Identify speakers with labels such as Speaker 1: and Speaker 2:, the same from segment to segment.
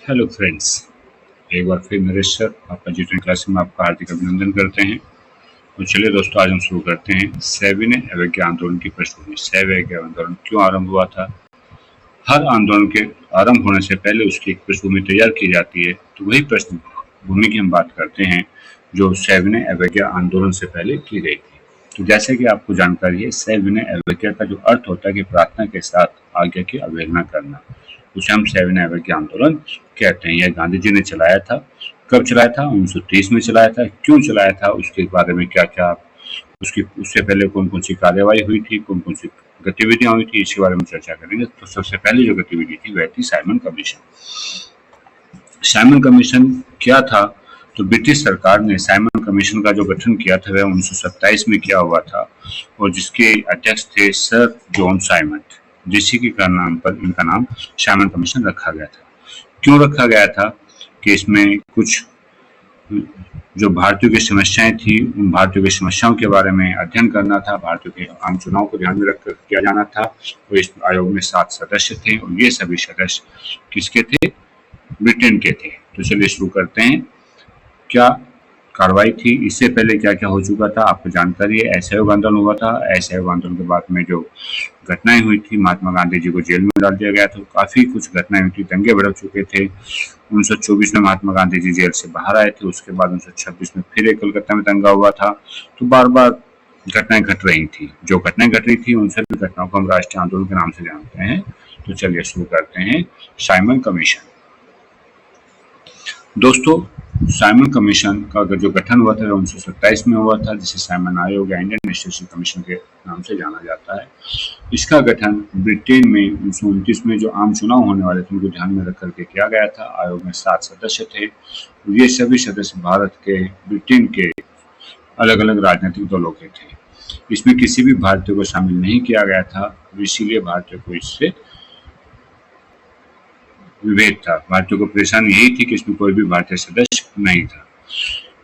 Speaker 1: Hello friends, एक बार फिर Naresh sir आपका जी20 क्लास में आपका हार्दिक अभिनंदन करते हैं। तो चलिए दोस्तों, आज हम शुरू करते हैं सविनय अवज्ञा आंदोलन की पृष्ठभूमि। सविनय अवज्ञा आंदोलन क्यों आरंभ हुआ था? हर आंदोलन के आरंभ होने से पहले उसकी एक पृष्ठभूमि तैयार की जाती है, तो वही पृष्ठभूमि की हम बात करते हैं जो सविनय अवज्ञा आंदोलन से पहले की गई थी। तो जैसे कि आपको जानकारी है, सविनय अवज्ञा का जो अर्थ होता है कि प्रार्थना के साथ आज्ञा की अवहेलना करना, उसे हम सविनय अवज्ञा आंदोलन कहते हैं। यह गांधी जी ने चलाया था। कब चलाया था? 1930 में चलाया था। क्यों चलाया था, उसके बारे में क्या क्या उसकी उससे पहले कौन कौन सी कार्यवाही हुई थी, कौन कौन सी गतिविधियां हुई थी, इसके बारे में चर्चा करेंगे। तो सबसे पहले जो गतिविधि थी वह थी साइमन कमीशन। साइमन कमीशन क्या था? तो ब्रिटिश सरकार ने साइमन कमीशन का जो गठन किया था वह 1927 में किया हुआ था, और जिसके अध्यक्ष थे सर जॉन साइमन, जिसी के नाम पर इनका नाम साइमन कमीशन रखा गया था। क्यों रखा गया था? कि इसमें कुछ जो भारतीयों की समस्याएं थी, उन भारतीयों की समस्याओं के बारे में अध्ययन करना था। भारतीयों के आम चुनाव को ध्यान में रखकर किया जाना था। और इस आयोग में 7 सदस्य थे, और ये सभी सदस्य किसके थे? ब्रिटेन के थे। तो चलिए शुरू करते हैं। क्या कार्रवाई थी? इससे पहले क्या क्या हो चुका था आपको जानकारी है। असहयोग आंदोलन हुआ था। असहयोग आंदोलन के बाद में जो घटनाएं हुई थी, महात्मा गांधी जी को जेल में डाल दिया गया था। काफी कुछ घटनाएं हुई थी, दंगे भड़क चुके थे। 1924 में महात्मा गांधी जी जेल से बाहर आए थे। उसके बाद 1926 में फिर एक कलकत्ता में दंगा हुआ था। तो बार बार घटनाएं घट रही थी। जो घटनाएं घट रही थी उन सभी घटनाओं को हम राष्ट्रीय आंदोलन के नाम से जानते हैं। तो चलिए शुरू करते हैं। Simon commission. दोस्तों, साइमन कमीशन का जो गठन हुआ था 1927 में हुआ था, जिसे साइमन आयोग या इंडियन स्टेशन कमीशन के नाम से जाना जाता है। इसका गठन ब्रिटेन में 1929 में जो आम चुनाव होने वाले थे उनको ध्यान में रख करके किया गया था। आयोग में 7 सदस्य थे। ये सभी सदस्य भारत के, ब्रिटेन के अलग अलग राजनीतिक दलों के थे। इसमें किसी भी भारतीय को शामिल नहीं किया गया था, इसीलिए भारतीय को इससे विभेद था। भारतीयों को परेशानी यही थी कि इसमें कोई भी भारतीय सदस्य नहीं था।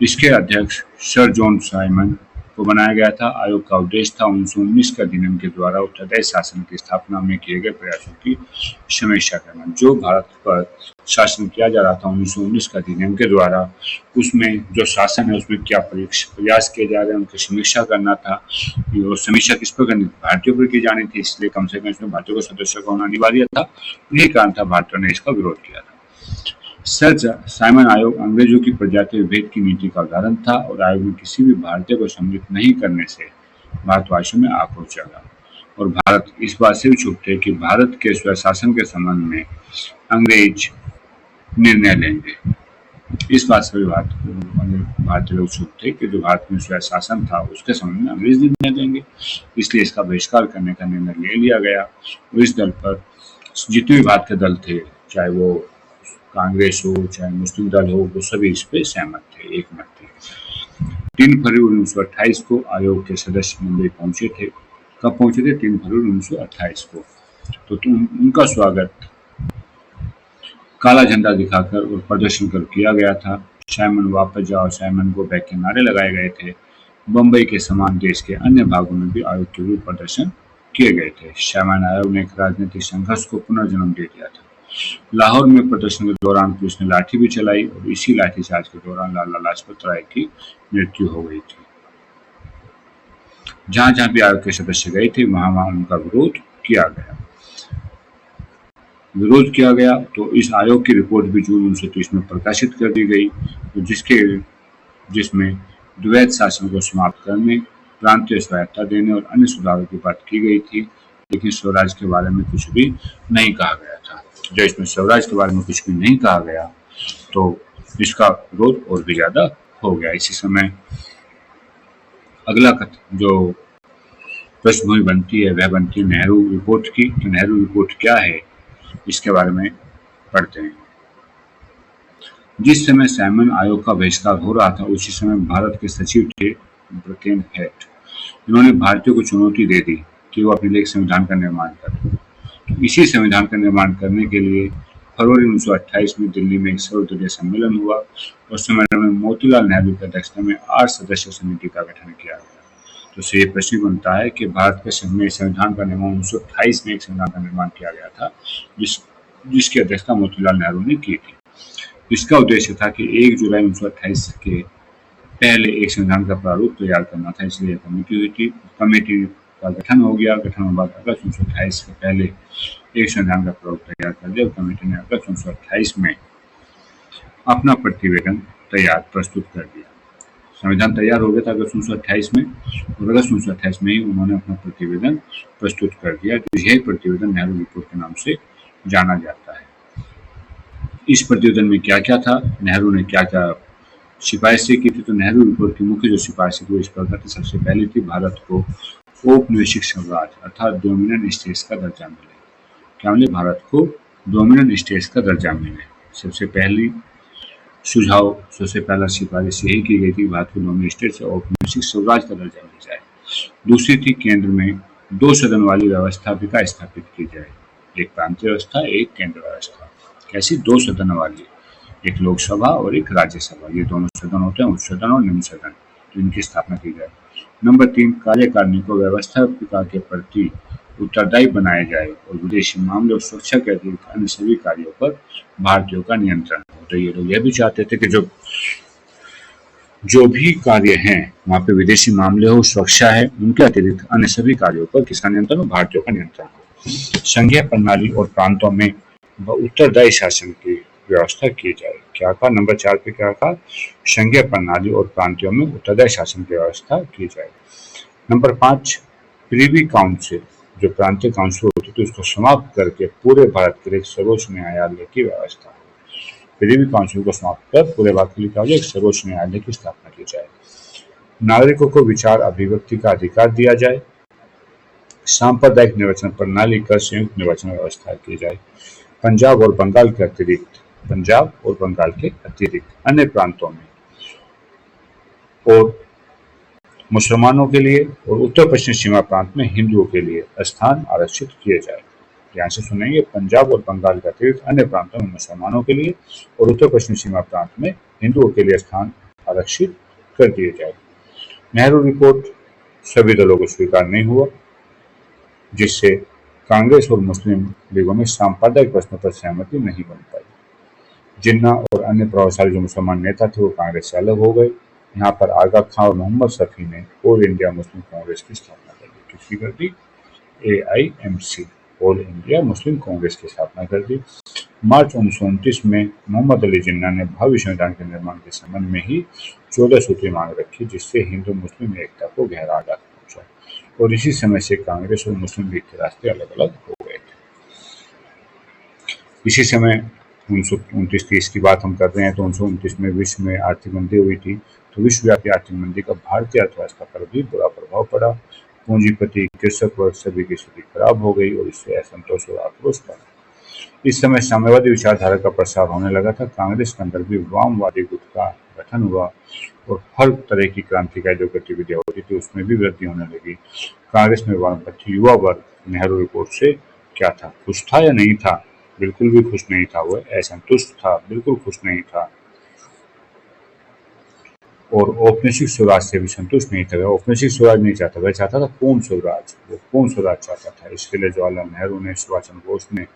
Speaker 1: इसके अध्यक्ष सर जॉन साइमन को बनाया गया था। आयोग का उद्देश्य था 1919 का अधिनियम के द्वारा उत्तरदायी शासन की स्थापना में किए गए प्रयासों की समीक्षा करना। जो भारत पर शासन किया जा रहा था 1919 का अधिनियम के द्वारा, उसमें जो शासन है उसमें क्या प्रयास किए जा रहे हैं उनकी समीक्षा करना था। और समीक्षा किस पर करनी थी? भारतीयों पर की जानी थी, इसलिए कम से कम इसमें भारतीयों का सदस्य होना अनिवार्य था। यही कारण था भारतीयों ने इसका विरोध किया था। सर साइमन आयोग अंग्रेजों की प्रजातीय विभेद की नीति का उदाहरण था, और आयोग में किसी भी भारतीय को सम्मिलित नहीं करने से भारतवासियों में आक्रोश जगा। और भारत इस बात से भी चुप थे कि भारत के स्वशासन के संबंध में अंग्रेज निर्णय लेंगे। इस बात से भी भारतीय लोग चुप थे कि जो भारत में स्वशासन था उसके संबंध में अंग्रेज निर्णय लेंगे। इसलिए इसका बहिष्कार करने का निर्णय ले लिया गया। और इस दल पर जितने भी भारत के दल थे, चाहे वो कांग्रेस हो चाहे मुस्लिम दल हो, वो सभी इस पे सहमत थे, एकमत थे। 3 फरवरी 1928 को आयोग के सदस्य मुंबई पहुंचे थे। कब पहुंचे थे? 3 फरवरी 1928 को। तो उनका स्वागत काला झंडा दिखाकर और प्रदर्शन कर किया गया था। साइमन वापस जाओ, साइमन गो बैक के नारे लगाए गए थे। बम्बई के समान देश के अन्य भागों में भी आयोग के विरुद्ध प्रदर्शन किए गए थे। साइमन आयोग ने एक राजनीतिक संघर्ष को पुनर्जन्म दे दिया था। लाहौर में प्रदर्शन के दौरान पुलिस ने लाठी भी चलाई, और इसी लाठीचार्ज के दौरान लाला लाजपत राय की मृत्यु हो गई थी। जहां जहां भी आयोग के सदस्य गए थे वहां वहां उनका विरोध किया गया। तो इस आयोग की रिपोर्ट भी जून 1930 में प्रकाशित कर दी गई, तो जिसमें द्वैत शासन को समाप्त करने, प्रांतीय स्वायत्ता देने और अन्य सुधारों की बात की गई थी। लेकिन स्वराज के बारे में कुछ भी नहीं कहा गया था। जब इसमें स्वराज के बारे में कुछ भी नहीं कहा गया तो इसका विरोध और भी ज्यादा हो गया। इसी समय अगला जो पृष्ठभूमि बनती है वह बनती है नेहरू रिपोर्ट की। तो नेहरू रिपोर्ट क्या है, इसके बारे में पढ़ते हैं। जिस समय साइमन आयोग का बहिष्कार हो रहा था, उसी समय भारत के सचिव थे ब्रकेन हेट। इन्होंने भारतीयों को चुनौती दे दी कि वो अपने लिए एक संविधान का निर्माण करें। तो इसी संविधान का निर्माण करने के लिए फरवरी 1928 में दिल्ली में एक सर्वदलीय सम्मेलन हुआ। उस सम्मेलन में मोतीलाल नेहरू की अध्यक्षता में 8 सदस्यीय समिति का गठन किया गया। तो इससे ये प्रश्न बनता है कि भारत के संविधान का निर्माण 1928 में एक संविधान का निर्माण किया गया था, जिसकी अध्यक्षता मोतीलाल नेहरू ने की थी। इसका उद्देश्य था कि 1 जुलाई 1928 के पहले एक संविधान का प्रारूप तैयार करना था, इसलिए कमेटी हुई थी। कमेटी का गठन हो गया। गठन के बाद अगस्त 1928 के पहले एक संविधान का प्रारूप तैयार कर दिया। कमेटी ने अगस्त 1928 में अपना प्रतिवेदन तैयार प्रस्तुत कर दिया। संविधान तैयार हो गया था अगस्त 1928 में, और अगस्त 1928 में ही उन्होंने अपना प्रतिवेदन प्रस्तुत कर दिया। तो यही प्रतिवेदन नेहरू रिपोर्ट के नाम से जाना जाता है। इस प्रतिवेदन में क्या क्या था, नेहरू ने क्या क्या सिफारिशें की थी, तो नेहरू रिपोर्ट की मुख्य जो सिफारिशें थी वो इस प्रकार थी। सबसे पहली थी भारत को औपनिवेशिक साम्राज्य अर्थात डोमिनेंट स्टेट्स का दर्जा मिले। क्या मिले? भारत को डोमिनेंट स्टेट्स का दर्जा मिले। सबसे पहली सुझाव, सबसे पहला सिफारिश यही की गई थी, भारत को डोमिनेंट स्टेट्स और औपनिवेशिक स्वराज का दर्जा मिल जाए। दूसरी थी केंद्र में 2 सदन वाली व्यवस्था का स्थापित की जाए। एक प्रांतीय व्यवस्था, एक केंद्र व्यवस्था। कैसी? 2 सदन वाली, एक लोकसभा और एक राज्यसभा। ये दोनों सदन होते हैं, उच्च सदन और निम्न सदन, तो इनकी स्थापना की जाए। नंबर 3, कार्यकारिणी को व्यवस्थापिका के प्रति उत्तरदायी बनाया जाए और विदेशी मामले और सुरक्षा के अतिरिक्त अन्य सभी कार्यों पर भारतीयों का नियंत्रण हो। तो ये लोग यह भी चाहते थे कि जो भी कार्य हैं वहाँ पे विदेशी मामले हो, सुरक्षा है, उनके अतिरिक्त अन्य सभी कार्यों पर किसका नियंत्रण हो? भारतीयों का नियंत्रण हो। संघीय प्रणाली और प्रांतों में उत्तरदायी शासन की व्यवस्था की जाए। क्या कहा? नंबर 4 पे क्या कहा? संघीय प्रणाली और प्रांतों में उत्तरदायी शासन की व्यवस्था की जाए। नंबर 5, प्रीवी काउंसिल, जो प्रांतीय काउंसिल होती थी उसको समाप्त करके पूरे भारत के लिए सर्वोच्च न्यायालय की व्यवस्था। प्रीवी काउंसिल को समाप्त कर पूरे भारत के लिए क्या हो जाए? एक सर्वोच्च न्यायालय की स्थापना की जाए। नागरिकों को विचार अभिव्यक्ति का अधिकार दिया जाए। सांप्रदायिक निर्वाचन प्रणाली कर संयुक्त निर्वाचन व्यवस्था की जाए। पंजाब और बंगाल के अतिरिक्त अन्य प्रांतों में और मुसलमानों के लिए और उत्तर पश्चिम सीमा प्रांत में हिंदुओं के लिए स्थान आरक्षित किए जाए। ध्यान से सुनेंगे, पंजाब और बंगाल के अतिरिक्त अन्य प्रांतों में मुसलमानों के लिए और उत्तर पश्चिम सीमा प्रांत में हिंदुओं के लिए स्थान आरक्षित कर दिए जाए। नेहरू रिपोर्ट सभी दलों को स्वीकार नहीं हुआ, जिससे कांग्रेस और मुस्लिम लीगों में सांप्रदायिक प्रश्नों पर सहमति नहीं बन पाई। जिन्ना और अन्य प्रभावशाली जो मुसलमान नेता थे वो कांग्रेस से अलग हो गए। यहाँ पर आगा खां और मोहम्मद शफी ने ऑल इंडिया मुस्लिम कांग्रेस की स्थापना कर दी। किसकी कर दी? AIMC, all India Muslim Congress की स्थापना कर दी। मार्च 1929 में मोहम्मद अली जिन्ना ने भावी संविधान के निर्माण के संबंध में ही 14 सूत्री मांग रखी, जिससे हिंदू मुस्लिम एकता को गहरा आघात पहुंचा, और इसी समय से कांग्रेस और मुस्लिम लीग के रास्ते अलग अलग हो गए थे। इसी समय 1929-30 की बात हम कर रहे हैं, तो 1929 में विश्व में आर्थिक मंदी हुई थी। तो विश्वव्यापी आर्थिक मंदी का भारतीय अर्थव्यवस्था पर भी बुरा प्रभाव पड़ा। पूंजीपति, कृषक वर्ग सभी की स्थिति खराब हो गई और इससे असंतोष और आक्रोश बढ़ा। इस समय साम्यवादी विचारधारा का प्रसार होने लगा था। कांग्रेस के अंदर भी वामवादी गुट का गठन हुआ और हर तरह की क्रांतिकारी जो गतिविधियां होती थी उसमें भी वृद्धि होने लगी। कांग्रेस में वामपंथी युवा वर्ग नेहरू रिपोर्ट से क्या था? खुश था या नहीं था? बिल्कुल भी खुश नहीं था। वह असंतुष्ट था, बिल्कुल खुश नहीं था, और औपनिवेशिक स्वराज से भी संतुष्ट नहीं था। वह औपनिवेशिक स्वराज नहीं चाहता, वह चाहता था पूर्ण स्वराज। वो पूर्ण स्वराज चाहता था। इसके लिए जवाहरलाल नेहरू ने, सुभाष चंद्र बोस ने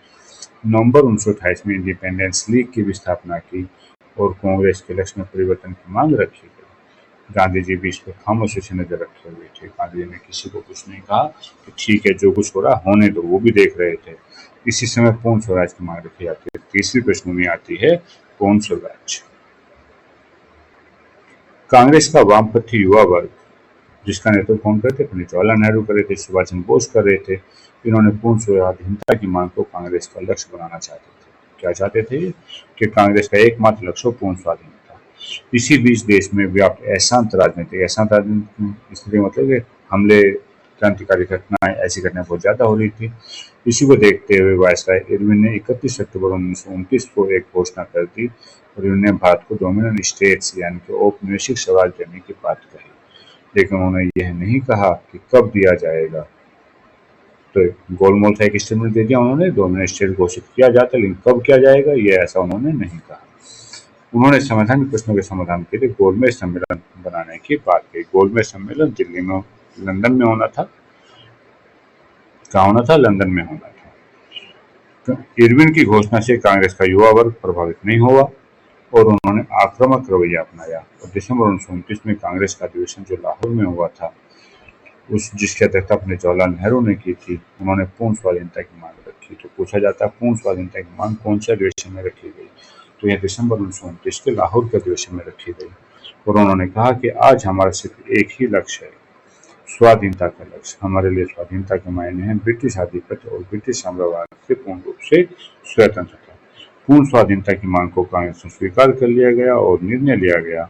Speaker 1: नवंबर 1928 में इंडिपेंडेंस लीग की भी स्थापना की और कांग्रेस के लक्ष्य में परिवर्तन की मांग रखी गई। गांधी जी भी इस पर खामोशी से नजर रखे हुए थे। गांधी जी ने किसी को कुछ नहीं कहा कि ठीक है जो कुछ हो रहा होने दो, वो भी देख रहे थे। इसी समय पूर्ण स्वराज की मांग रखी जाती है। तीसरी पृष्ठभूमि आती है पूर्ण स्वराज। कांग्रेस का वामपंथी युवा वर्ग, जिसका नेतृत्व कौन करते? पंडित जवाहरलाल नेहरू कर रहे थे, सुभाष चंद्र बोस कर रहे थे। इन्होंने पूर्ण स्वराधीनता की मांग को कांग्रेस का लक्ष्य बनाना चाहते थे। क्या चाहते थे? कि कांग्रेस का एकमात्र लक्ष्य पूर्ण स्वाधीनता। इसी बीच देश में व्याप्त अशांत राजनीति स्थिति मतलब कि हमले, क्रांतिकारी घटनाएं, ऐसी घटनाएं बहुत ज्यादा हो रही थी। इसी को देखते हुए वायसराय इरविन ने 31 अक्टूबर 1929 को एक घोषणा कर दी और इन्होंने भारत को डोमिनेंट स्टेट्स यानी कि औपनिवेशिक स्वराज देने की बात कही। लेकिन उन्होंने यह नहीं कहा कि कब दिया जाएगा। तो गोलमोल सा एक स्टेटमेंट दे दिया उन्होंने, डोमिनेंट स्टेट घोषित किया जाता है, लेकिन कब किया जाएगा ये ऐसा उन्होंने नहीं कहा। उन्होंने संवैधानिक प्रश्नों के समाधान के लिए गोलमेज सम्मेलन बनाने की बात कही। गोलमेज सम्मेलन दिल्ली में, लंदन में होना था। कहाँ होना था? लंदन में होना था। तो इरविन की घोषणा से कांग्रेस का युवा वर्ग प्रभावित नहीं हुआ और उन्होंने आक्रामक रवैया अपनाया। और दिसंबर 1929 में कांग्रेस का अधिवेशन जो लाहौर में हुआ था, उस जिसकी अध्यक्षता अपने जवाहरलाल नेहरू ने की थी, उन्होंने पूर्ण स्वाधीनता की मांग रखी। तो पूछा जाता है पूर्ण स्वाधीनता की मांग कौन से अधिवेशन में रखी गई, तो यह दिसंबर 1929 के लाहौर के अधिवेशन में रखी गई। और उन्होंने कहा कि आज हमारा सिर्फ एक ही लक्ष्य है, स्वाधीनता का लक्ष्य। हमारे लिए स्वाधीनता के मायने हैं ब्रिटिश आधिपत्य और ब्रिटिश साम्राज्यवाद से पूर्ण रूप से स्वतंत्रता। पूर्ण स्वाधीनता की मांग को कांग्रेस में स्वीकार कर लिया गया और निर्णय लिया गया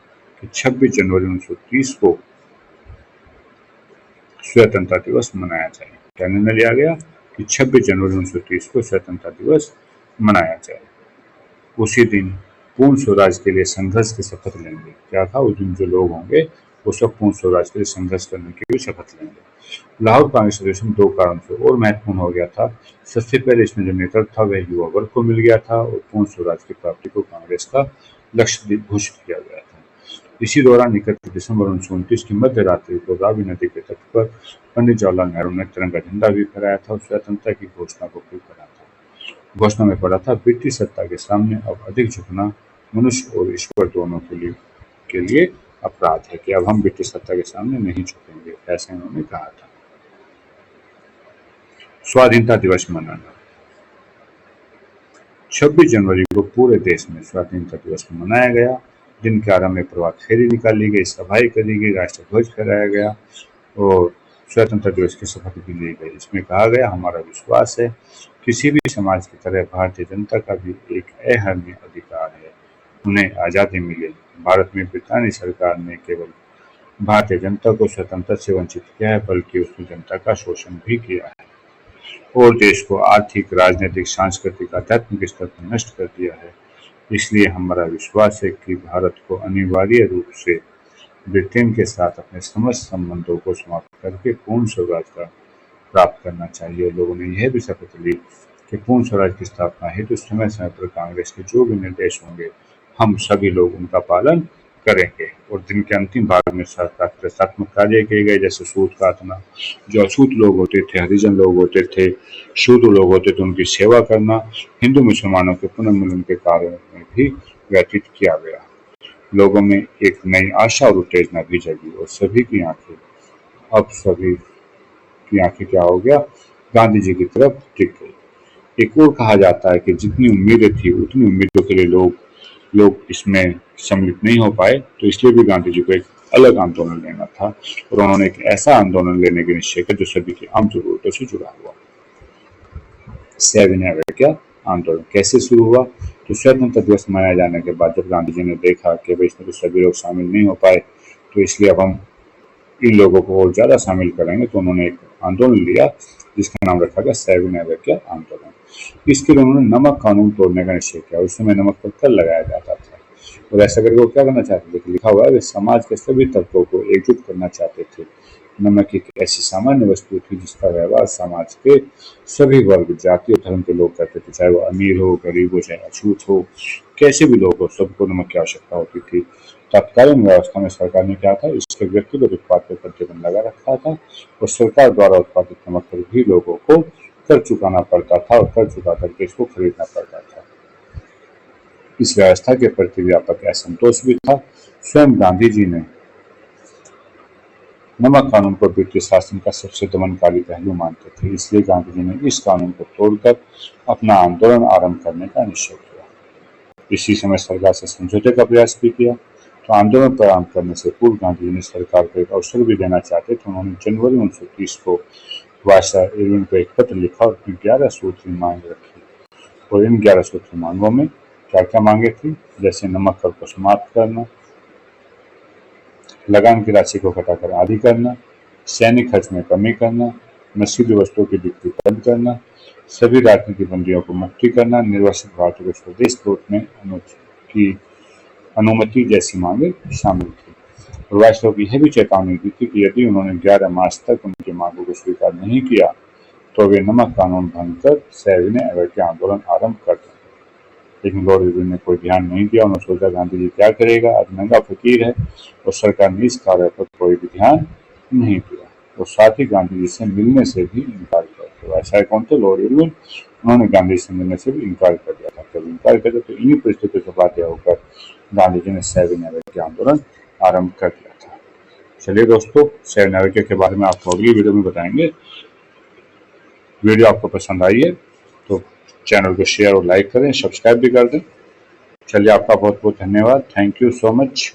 Speaker 1: कि 26 जनवरी 1930 को स्वतंत्रता दिवस मनाया जाए। क्या निर्णय लिया गया कि 26 जनवरी 1930 को स्वतंत्रता दिवस मनाया जाए। उसी दिन पूर्ण स्वराज के लिए संघर्ष की शपथ लेंगे। क्या था, उस दिन जो लोग होंगे वो सब पूर्ण स्वराज के लिए संघर्ष करने की भी शपथ लेंगे। लाहौर कांग्रेस अधिवेशन दो कारण से और महत्वपूर्ण हो गया था। सबसे पहले इसमें जो नेतृत्व था वह युवा वर्ग को मिल गया था और पूर्ण स्वराज की प्राप्ति को कांग्रेस का लक्ष्य घोषित किया गया था। इसी दौरान 31 दिसंबर 1929 की मध्य रात्रि को रावी नदी के तट पर पंडित जवाहरलाल नेहरू ने तिरंगा झंडा भी फहराया था और स्वतंत्रता की घोषणा को भी करा था। घोषणा में पड़ा था, ब्रिटिश सत्ता के सामने अब अधिक झुकना मनुष्य और ईश्वर दोनों के लिए अपराध है, कि अब हम ब्रिटिश सत्ता के सामने नहीं झुकेंगे, ऐसा उन्होंने कहा था। स्वाधीनता दिवस मनाना 26 जनवरी को पूरे देश में स्वाधीनता दिवस मनाया गया। दिन के आरंभ में प्रभात फेरी निकाली गई, सभाएं करी गई, राष्ट्रीय ध्वज फहराया गया और स्वतंत्रता दिवस की शपथ भी ली गई। इसमें कहा गया, हमारा विश्वास है किसी भी समाज की तरह भारतीय जनता का भी एक अहर्निश अधिकार है, उन्हें आज़ादी मिले। भारत में ब्रितानी सरकार ने केवल भारतीय जनता को स्वतंत्रता से वंचित किया है, बल्कि उसने जनता का शोषण भी किया है और देश को आर्थिक, राजनीतिक, सांस्कृतिक, आध्यात्मिक स्तर पर नष्ट कर दिया है। इसलिए हमारा विश्वास है कि भारत को अनिवार्य रूप से ब्रिटेन के साथ अपने समस्त संबंधों को समाप्त करके पूर्ण स्वराज का प्राप्त करना चाहिए। लोगों ने यह भी शपथ ली कि पूर्ण स्वराज की स्थापना हेतु समय समय पर कांग्रेस के जो भी निर्देश होंगे, हम सभी लोग उनका पालन करेंगे। और दिन के अंतिम भाग में प्रतीकात्मक कार्य किए गए, जैसे सूत काटना, जो अछूत लोग होते थे, हरिजन लोग होते थे, शूद्र लोग होते थे, उनकी सेवा करना, हिंदू मुसलमानों के पुनर्मिलन के कार्य में भी व्यतीत किया गया। लोगों में एक नई आशा और उत्तेजना भी जगी और सभी की आंखें क्या हो गया, गांधी जी की तरफ टिक गई। एक और कहा जाता है कि जितनी उम्मीदें थी उतनी उम्मीदों के लिए लोग इसमें सम्मिलित नहीं हो पाए, तो इसलिए भी गांधी जी को एक अलग आंदोलन लेना था और उन्होंने एक ऐसा आंदोलन लेने के निश्चय किया जो सभी की आम जरूरतों से जुड़ा हुआ। सविनय अवज्ञा आंदोलन कैसे शुरू हुआ, तो स्वतंत्रता दिवस मनाए जाने के बाद जब गांधी जी ने देखा कि भाई इसमें तो सभी लोग शामिल नहीं हो पाए, तो इसलिए अब हम इन लोगों को और ज्यादा शामिल करेंगे। तो उन्होंने एक आंदोलन लिया जिसका नाम रखा गया सविनय अवज्ञा आंदोलन। इसके लिए उन्होंने नमक कानून तोड़ने का निश्चय किया। उस समय नमक पर कर लगाया जाता था और ऐसा करके वो क्या करना चाहते थे, लिखा हुआ है, वे समाज के सभी तत्वों को एकजुट करना चाहते थे। नमक एक ऐसी सामान्य वस्तु थी जिसका व्यवहार समाज के सभी वर्ग, जाति और धर्म के लोग करते थे, चाहे वो अमीर हो, गरीब हो, चाहे अछूत हो, कैसे भी लोग हो, सबको नमक की आवश्यकता होती थी। तत्कालीन व्यवस्था में सरकार ने क्या था, इसके व्यक्तिगत उत्पाद पर प्रतिबंध लगा रखा था और सरकार द्वारा उत्पादित नमक पर भी लोगों को कर चुकाना पड़ता था और कर चुका करके इसको खरीदना पड़ता था। इस व्यवस्था के प्रति व्यापक असंतोष भी था। स्वयं गांधी जी ने नमक कानून को ब्रिटिश शासन का सबसे दमनकारी पहलू मानते थे, इसलिए गांधी जी ने इस कानून को तोड़कर अपना आंदोलन आरंभ करने का निश्चय किया। इसी समय सरकार से समझौते का प्रयास भी किया। तो आंदोलन प्रारंभ करने से पूर्व गांधी जी ने सरकार को एक अवसर भी देना चाहते थे। उन्होंने जनवरी 1930 को वायसराय इरविन को एक पत्र लिखा और अपनी 11 सूत्री मांग रखी। और इन 11 सूत्री मांगों में क्या क्या मांगे थी, जैसे नमक कर को समाप्त करना, लगान की राशि को घटाकर आधी करना, सैनिक खर्च में कमी करना, नशीली वस्तुओं की बिक्री बंद करना, सभी राजनीतिक बंदियों को मुक्ति करना, निर्वासित भारतीयों को स्वदेश लौटने की अनुमति जैसी मांगे शामिल थी। और वायसराय को यह भी चेतावनी दी थी कि यदि उन्होंने 11 मार्च तक उनकी मांगों को स्वीकार नहीं किया तो वे नमक कानून भंग कर सविनय अवज्ञा आंदोलन आरंभ कर देंगे। लेकिन लॉर्ड इरविन ने कोई ध्यान नहीं दिया। उन्होंने सोचा गांधी जी क्या करेगा, आज महंगा फकीर है, और सरकार ने इस कार्य पर कोई भी ध्यान नहीं दिया और साथ ही गांधी जी से मिलने से भी इनकार कर दिया। वायसराय कौन थे, लॉर्ड इरविन। उन्होंने गांधी जी से मिलने से भी इनकार कर दिया था। का भी इनकार कर दिया। तो इन्हीं परिस्थितियों से बाध्य होकर गांधी जी ने सविनय अवज्ञा आंदोलन आरंभ कर दिया था। चलिए दोस्तों, सविनय अवज्ञा के बारे में आपको अगली वीडियो में बताएंगे। वीडियो आपको पसंद आई है तो चैनल को शेयर और लाइक करें, सब्सक्राइब भी कर दें। चलिए, आपका बहुत बहुत धन्यवाद। Thank you so much.